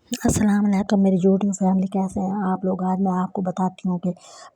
अस्सलाम वालेकुम मेरी यूट्यूब फैमिली, कैसे हैं आप लोग। आज मैं आपको बताती हूँ कि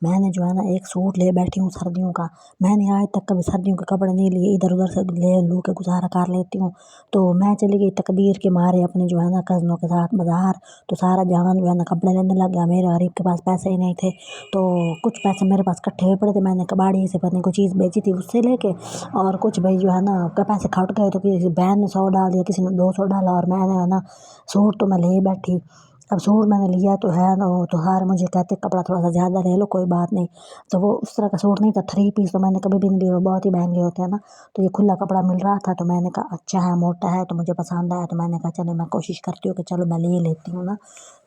मैंने जो है ना एक सूट ले बैठी हूँ सर्दियों का। मैंने आज तक कभी सर्दियों के कपड़े नहीं लिए, इधर उधर से ले लू के गुजारा कर लेती हूँ। तो मैं चली गई तकदीर के मारे अपने जो है ना कज़नों के साथ बाज़ार। तो सारा जहान जो है ना कपड़े लेने लग गया। मेरे गरीब के पास पैसे ही नहीं थे, तो कुछ पैसे मेरे पास इकट्ठे हुए पड़े थे। मैंने कबाड़ी से पता नहीं कोई चीज़ बेची थी, उससे लेके और कुछ भाई जो है ना पैसे खट गए। तो किसी बहन ने 100 डाल दिया, किसी ने 200 डाला, और मैंने है ना सूट तो मैं ले बैठी। अब सूट मैंने लिया तो है ना, वो तो हार मुझे कहते कपड़ा थोड़ा सा ज़्यादा ले लो, कोई बात नहीं। तो वो उस तरह का सूट नहीं था, 3 पीस तो मैंने कभी भी नहीं लिया, वो बहुत ही महंगे होते हैं ना। तो ये खुला कपड़ा मिल रहा था, तो मैंने कहा अच्छा है, मोटा है, तो मुझे पसंद आया। तो मैंने कहा चलो मैं कोशिश करती हूँ कि चलो मैं ले लेती हूँ ना।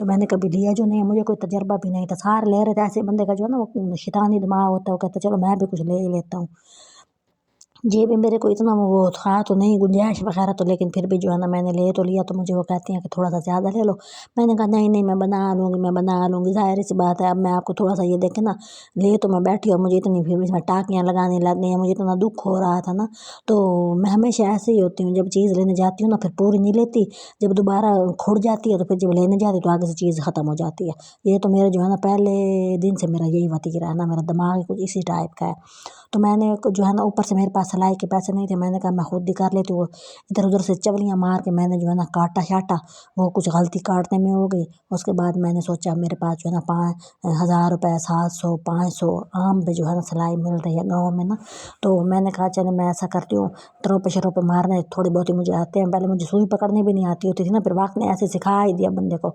तो मैंने कभी लिया जो नहीं, मुझे कोई तजर्बा भी नहीं था। सारे ले रहे थे, ऐसे बंदे का जो है ना वो शैतानी दिमाग होता है, वो कहता चलो मैं भी कुछ ले ही लेता हूँ। जेब में मेरे को इतना वो था तो नहीं, गुंजाइश वगैरह तो, लेकिन फिर भी जो है ना मैंने ले तो लिया। तो मुझे वो कहती हैं कि थोड़ा सा ज़्यादा ले लो। मैंने कहा नहीं नहीं, मैं बना लूँगी, मैं बना लूँगी, ज़ाहिर सी बात है। अब मैं आपको थोड़ा सा ये देखे ना, ले तो मैं बैठी और मुझे इतनी फिर भी इसमें टाँकियाँ लगाने लग गई हैं, मुझे इतना दुख हो रहा था ना। तो मैं हमेशा ऐसे ही होती हूँ, जब चीज़ लेने जाती हूँ ना फिर पूरी नहीं लेती, जब दोबारा खुड़ जाती है तो फिर जब लेने जाती तो आगे से चीज़ ख़त्म हो जाती है। ये तो मेरा जो है ना पहले दिन से मेरा यही वतीरा है ना, मेरा दिमाग ही कुछ इसी टाइप का है। तो मैंने जो है ना ऊपर से मेरे पास सिलाई के पैसे नहीं थे, मैंने कहा मैं खुद ही कर लेती हूँ। इधर उधर से चवलियाँ मार के मैंने जो है ना काटा शाटा, वो कुछ गलती काटने में हो गई। उसके बाद मैंने सोचा मेरे पास जो है ना 5,000 रुपये, 700, 500 आम पे जो है ना सिलाई मिल रही है गाँव में ना। तो मैंने कहा चलो मैं ऐसा करती हूँ, तरोपे शरोपे मारने थोड़े बहुत ही मुझे आते हैं। पहले मुझे सुई पकड़नी भी नहीं आती होती थी ना, फिर वक्त ने ऐसे सिखा ही दिया बंदे को।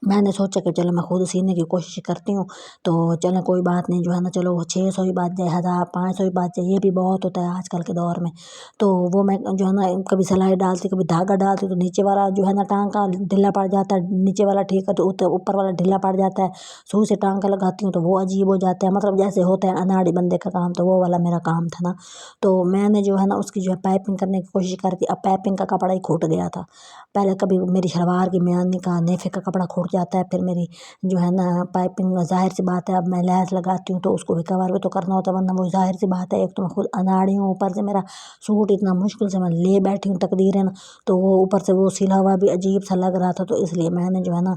मैंने सोचा कि चलो मैं खुद सीने की कोशिश करती हूँ। तो चलो कोई बात नहीं, जो है ना चलो 600 ही बच जाए, 1,000, 500 ही बच जाए, ये भी बहुत होता है आजकल के दौर में। तो वो मैं जो है ना कभी सिलाई डालती, कभी धागा डालती, तो नीचे वाला जो है ना टांका ढीला पड़ जाता है, नीचे वाला ठीक है तो ऊपर वाला ढीला पड़ जाता है। सुई से टांका लगाती हूँ तो वो अजीब हो जाता है, मतलब जैसे होता है अनाड़ी बंदे का काम, तो वो वाला मेरा काम था ना। तो मैंने जो है ना उसकी जो है पाइपिंग करने की कोशिश करती। अब पाइपिंग का कपड़ा ही छूट गया था। पहले कभी मेरी शलवार की मियानी का नेफे का कपड़ा छूट जाता है, फिर मेरी जो है ना पाइपिंग, ज़ाहिर सी बात है अब मैं लैस लगाती हूँ तो उसको भी कवर भी तो करना होता है, वरना वो ज़ाहिर सी बात है। एक तो मैं खुद अनाड़ी हूँ, ऊपर से मेरा सूट इतना मुश्किल से मैं ले बैठी हूँ तकदीरें ना। तो वो ऊपर से वो सिला हुआ भी अजीब सा लग रहा था, तो इसलिए मैंने जो है ना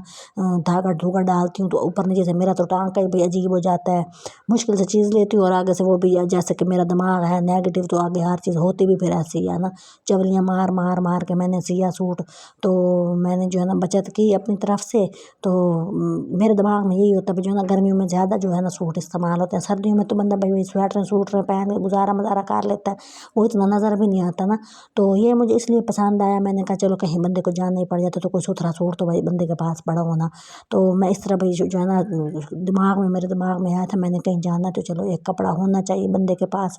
धागा धूगा डालती हूँ तो ऊपर नीचे से मेरा तो टांका ही भी अजीब हो जाता है। मुश्किल से चीज़ लेती हूँ और आगे से वो भी, जैसे कि मेरा दिमाग है नेगेटिव, तो आगे हर चीज़ होती भी फिर ऐसी ही है ना। चवलियाँ मार मार मार के मैंने सिया सूट। तो मैंने जो है ना बचत की अपनी तरफ से। तो मेरे दिमाग में यही होता है जो है ना गर्मियों में ज़्यादा जो है ना सूट इस्तेमाल होते हैं, सर्दियों में तो बंदा भाई स्वेटर सूटर पहन के गुजारा मज़ारा कर लेता है, वो इतना नज़र भी नहीं आता ना। तो ये मुझे इसलिए पसंद आया, मैंने कहा चलो कहीं बंदे को जान नहीं पड़ जाता तो कोई सुथरा सूट तो भाई बंदे के पास पड़ा होना। तो मैं इस तरह भाई जो है ना मेरे दिमाग में आया था, मैंने कहीं जाना तो चलो एक कपड़ा होना चाहिए बंदे के पास।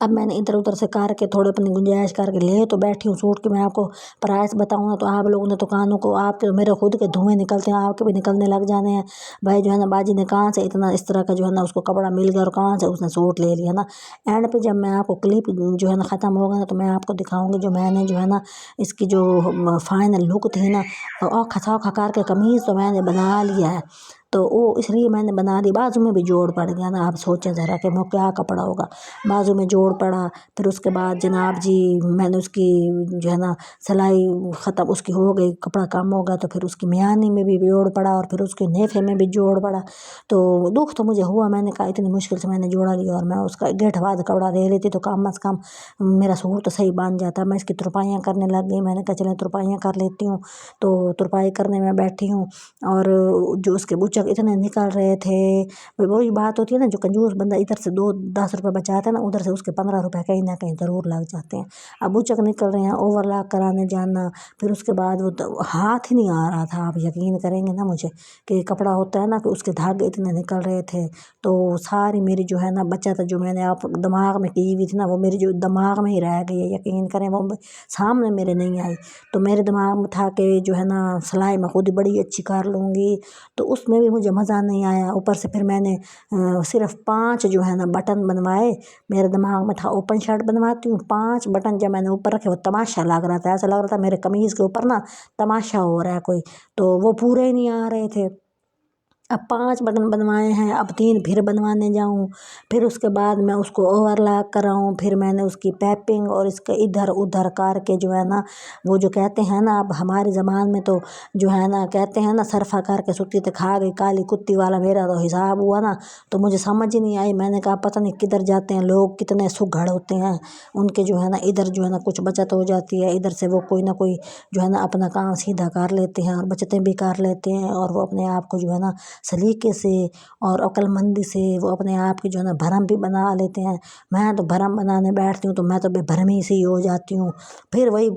अब मैंने इधर उधर से करके थोड़े अपनी गुंजाइश करके ले तो बैठी हूँ सूट की। मैं आपको प्राइस बताऊँ ना तो आप लोगों ने तो कानों को, आपके मेरे खुद के धुएं निकलते हैं, आपके भी निकलने लग जाने हैं। भाई जो है ना बाजी ने कहाँ से इतना इस तरह का जो है ना उसको कपड़ा मिल गया और कहाँ से उसने सूट ले लिया ना। एंड पे जब मैं आपको क्लिप जो है ना ख़त्म होगा ना तो मैं आपको दिखाऊंगी जो मैंने जो है ना इसकी जो फाइनल लुक थी ना, और खसा खकार के कमीज़ तो मैंने बना लिया है। तो वो इसलिए मैंने बना दी, बाजू में भी जोड़ पड़ गया ना। आप सोचें ज़रा कि वो क्या कपड़ा होगा, बाजू में जोड़ पड़ा। फिर उसके बाद जनाब जी मैंने उसकी जो है ना सिलाई ख़त्म उसकी हो गई, कपड़ा कम हो गया, तो फिर उसकी मियानी में भी जोड़ पड़ा और फिर उसके नेफे में भी जोड़ पड़ा। तो दुख तो मुझे हुआ, मैंने कहा इतनी मुश्किल से मैंने जोड़ा लिया और मैं उसका गेठवाद कपड़ा ले लेती तो कम अज़ कम मेरा सूट तो सही बन जाता। मैं इसकी तुरपाइयाँ करने लग गई, मैंने कहा चलो तुरपाइयाँ कर लेती हूँ। तो तुरपाई करने में बैठी हूँ और जो उसके बुचक इतने निकल रहे थे। वही बात होती है ना, जो कंजूस बंदा इधर से 2-10 रुपये बचाता है ना, उधर से उसके 15 रुपये कहीं ना कहीं ज़रूर लग जाते हैं। अब उचक निकल रहे हैं, ओवरलॉक कराने जाना, फिर उसके बाद वो तो हाथ ही नहीं आ रहा था। आप यकीन करेंगे ना मुझे कि कपड़ा होता है ना कि उसके धागे इतने निकल रहे थे। तो सारी मेरी जो है ना बचत जो मैंने आप दिमाग में की हुई थी ना, वो मेरी जो दिमाग में ही रह गई है। यकीन करें वो सामने मेरे नहीं आई। तो मेरे दिमाग में था कि जो है ना सिलाई मैं खुद बड़ी अच्छी कर लूँगी, तो उसमें भी मुझे मज़ा नहीं आया। ऊपर से फिर मैंने सिर्फ 5 जो है ना बटन बनवाए। मेरे दिमाग में था ओपन शर्ट बनवाती हूँ, 5 बटन जब मैंने ऊपर रखे वो तमाशा लग रहा था, ऐसा लग रहा था मेरे कमीज़ के ऊपर ना तमाशा हो रहा है कोई। तो वो पूरे ही नहीं आ रहे थे। अब 5 बटन बनवाए हैं, अब 3 फिर बनवाने जाऊँ, फिर उसके बाद मैं उसको ओवरलॉक कराऊँ, फिर मैंने उसकी पैपिंग और इसका इधर उधर करके जो है ना, वो जो कहते हैं ना, अब हमारे ज़बान में तो जो है ना कहते हैं ना, सरफा करके सुत्ती तो खा गई काली कुत्ती वाला मेरा तो हिसाब हुआ ना। तो मुझे समझ ही नहीं आई, मैंने कहा पता नहीं किधर जाते हैं लोग, कितने सुघड़ होते हैं उनके जो है ना, इधर जो है ना कुछ बचत हो जाती है, इधर से वो कोई ना कोई जो है ना अपना काम सीधा कर लेते हैं और बचतें भी कर लेते हैं, और वो अपने आप को जो है ना सलीके से और अक्लमंदी से वो अपने आप की जो है ना भरम भी बना लेते हैं। मैं तो भरम बनाने बैठती हूँ तो मैं तो बेभरमी सी हो जाती हूँ। फिर वही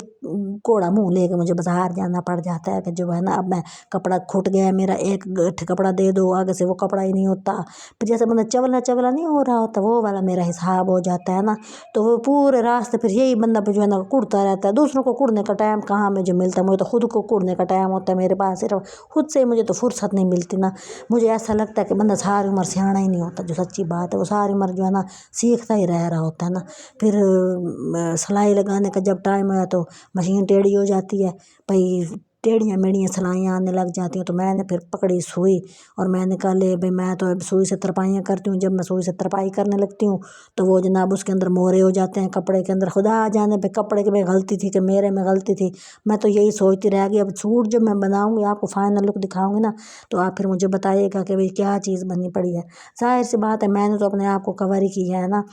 कोड़ा मुँह लेके मुझे बाजार जाना पड़ जाता है कि जो है ना, अब मैं कपड़ा खुट गया मेरा, एक गठ कपड़ा दे दो, आगे से वो कपड़ा ही नहीं होता। फिर जैसे मतलब चवला चवला नहीं हो रहा होता, वो वाला मेरा हिसाब हो जाता है ना। तो वो पूरे रास्ते फिर यही बंदा जो है ना कुड़ता रहता है। दूसरों को कुड़ने का टाइम कहाँ मुझे मिलता है, मुझे तो खुद को कुड़ने का टाइम होता है मेरे पास, सिर्फ खुद से मुझे तो फुर्सत नहीं मिलती ना। मुझे ऐसा लगता है कि बंदा सारी उम्र सियाना ही नहीं होता, जो सच्ची बात है। वो सारी उम्र जो है ना सीखता ही रह रहा होता है ना। फिर सिलाई लगाने का जब टाइम आया तो मशीन टेढ़ी हो जाती है, भाई टेढ़ियाँ मेढ़ियाँ सिलाइयाँ आने लग जाती हैं। तो मैंने फिर पकड़ी सुई और मैंने कहा ले भाई, मैं तो अब सुई से तरपाइयाँ करती हूँ। जब मैं सुई से तरपाई करने लगती हूँ तो वो जनाब उसके अंदर मोरे हो जाते हैं कपड़े के अंदर। खुदा जाने पे कपड़े के में गलती थी कि मेरे में गलती थी, मैं तो यही सोचती रह गई। अब सूट जब मैं बनाऊँगी, आपको फाइनल लुक दिखाऊँगी ना, तो आप फिर मुझे बताइएगा कि भाई क्या चीज़ बनी पड़ी है। ज़ाहिर सी बात है, मैंने तो अपने आप को कवर ही किया है ना।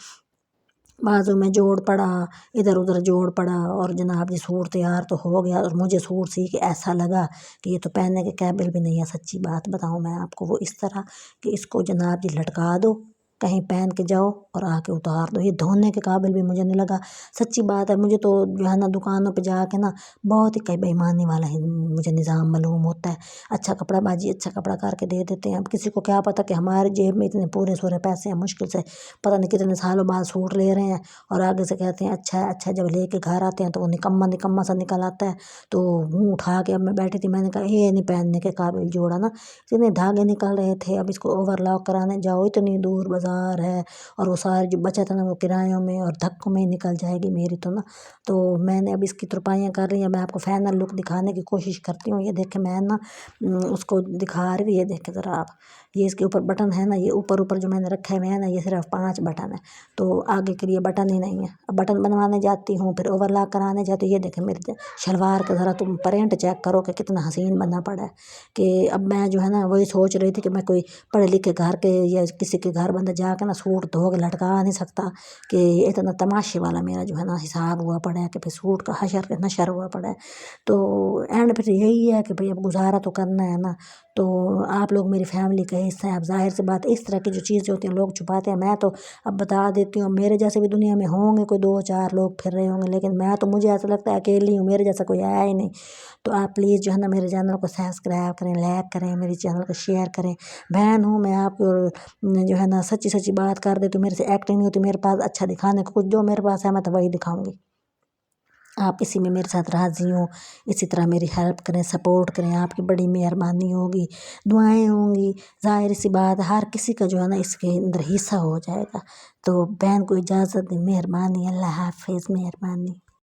बाजू में जोड़ पड़ा, इधर उधर जोड़ पड़ा, और जनाब जी सूट तैयार तो हो गया। और मुझे सूट सी के ऐसा लगा कि ये तो पहनने के काबिल भी नहीं है। सच्ची बात बताऊँ मैं आपको, वो इस तरह कि इसको जनाब जी लटका दो, कहीं पहन के जाओ और आके उतार दो, ये धोने के काबिल भी मुझे नहीं लगा। सच्ची बात है, मुझे तो जो है ना दुकानों पे जाके ना बहुत ही कई बेईमानी वाला ही मुझे निज़ाम मालूम होता है। अच्छा कपड़ा बाजी अच्छा कपड़ा करके दे देते हैं। अब किसी को क्या पता कि हमारे जेब में इतने पूरे सूरे पैसे हैं, मुश्किल से पता नहीं कितने सालों बाद सूट ले रहे हैं, और आगे से कहते हैं अच्छा है अच्छा है। जब लेके घर आते हैं तो वो निकम्मा निकम्मा सा निकल आता है। तो मुँह उठा के अब मैं बैठी थी, मैंने कहा ये नहीं पहनने के काबिल जोड़ा ना। इतने धागे निकल रहे थे, अब इसको ओवरलॉक कराने जाओ, इतनी दूर बाजार है, और वो सारी जो बचत है ना वो किरायों में और धक्कों में ही निकल जाएगी मेरी तो ना। तो मैंने अब इसकी तुरपाइयाँ कर रही हैं। मैं आपको फाइनल लुक दिखाने की कोशिश करती हूँ। ये देखे मैं ना उसको दिखा रही, ये देखे ज़रा आप, ये इसके ऊपर बटन है ना, ये ऊपर ऊपर जो मैंने रखे हुए हैं ना, ये सिर्फ 5 बटन है। तो आगे के लिए बटन ही नहीं है। अब बटन बनवाने जाती हूँ, फिर ओवरलॉक कराने जाती हूँ। ये देखें मेरे शलवार का ज़रा तुम प्रिंट चेक करो कि कितना हसीन बना पड़ा है। कि अब मैं जो है ना वही सोच रही थी कि मैं कोई पढ़े लिखे घर के या किसी के घर बंदा जाके ना सूट धो के लटका नहीं सकता, कि इतना तमाशे वाला मेरा जो है ना हिसाब हुआ पड़ा है कि फिर सूट का हशर के नशर हुआ पड़ा है। तो एंड फिर यही है कि भाई अब गुजारा तो करना है ना। तो आप लोग मेरी फैमिली का हिस्सा हैं। अब ज़ाहिर सी बात, इस तरह की जो चीज़ें होती हैं लोग छुपाते हैं। मैं तो अब बता देती हूँ, मेरे जैसे भी दुनिया में होंगे कोई 2-4 लोग फिर रहे होंगे, लेकिन मैं तो, मुझे ऐसा लगता है अकेली हूँ, मेरे जैसा कोई आया ही नहीं। तो आप प्लीज़ जो है ना मेरे चैनल को सब्सक्राइब करें, लाइक करें, मेरे चैनल को शेयर करें। बहन हूँ मैं आपको जो है ना सच्ची सच्ची बात कर देती हूँ। मेरे से एक्टिंग नहीं होती मेरे पास अच्छा दिखाने को, कुछ जो मेरे पास है मैं तो वही दिखाऊंगी। आप इसी में मेरे साथ राज़ी हो, इसी तरह मेरी हेल्प करें, सपोर्ट करें, आपकी बड़ी मेहरबानी होगी, दुआएं होंगी। ज़ाहिर सी बात हर किसी का जो है ना इसके अंदर हिस्सा हो जाएगा। तो बहन को इजाज़त दें, मेहरबानी, अल्लाह हाफिज़, मेहरबानी।